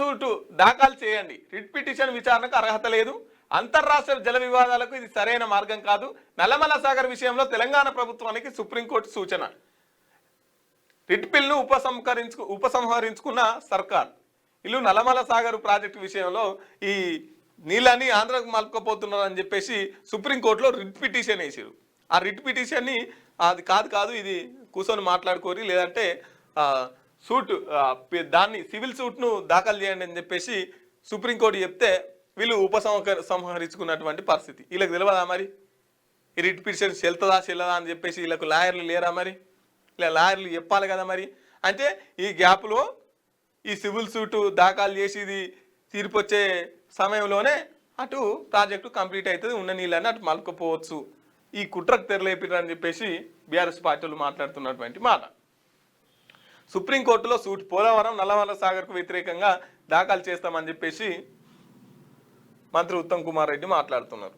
Suit దాఖలు చేయండి, writ petition విచారణకు అర్హత లేదు, అంతర్రాష్ట్ర జల వివాదాలకు ఇది సరైన మార్గం కాదు, నల్లమల సాగర్ విషయంలో తెలంగాణ ప్రభుత్వానికి సుప్రీంకోర్టు సూచన, రిట్ పిల్ను ఉపసంహరించుకున్న సర్కార్, ఇల్లు నల్లమల సాగర్ ప్రాజెక్టు విషయంలో ఈ నీళ్ళని ఆంధ్రకు మలుపుకపోతున్నారని చెప్పేసి సుప్రీంకోర్టులో రిట్ పిటిషన్ వేసారు. ఆ రిట్ పిటిషన్ని అది కాదు ఇది కూర్చొని మాట్లాడుకోరి, లేదంటే సూట్ దాన్ని సివిల్ సూట్ను దాఖలు చేయండి అని చెప్పేసి సుప్రీంకోర్టు చెప్తే వీళ్ళు సంహరించుకున్నటువంటి పరిస్థితి. వీళ్ళకి తెలియదా మరి ఈ రిట్ పిటిషన్ చెల్లదా అని చెప్పేసి వీళ్ళకు లాయర్లు లేరా మరి? ఇలా లాయర్లు చెప్పాలి కదా మరి. అంటే ఈ గ్యాప్లో ఈ సివిల్ సూటు దాఖలు చేసి తీర్పు వచ్చే సమయంలోనే అటు ప్రాజెక్టు కంప్లీట్ అవుతుంది, ఉన్న నీళ్ళని అటు మలుకపోవచ్చు. ఈ కుట్రకు తెరలేపిరని చెప్పేసి బీఆర్ఎస్ పార్టీలు మాట్లాడుతున్నటువంటి మాట. సుప్రీంకోర్టులో సూట్ పోలవరం నల్లమల సాగర్కు వ్యతిరేకంగా దాఖలు చేస్తామని చెప్పేసి మంత్రి ఉత్తమ్ కుమార్ రెడ్డి మాట్లాడుతున్నారు.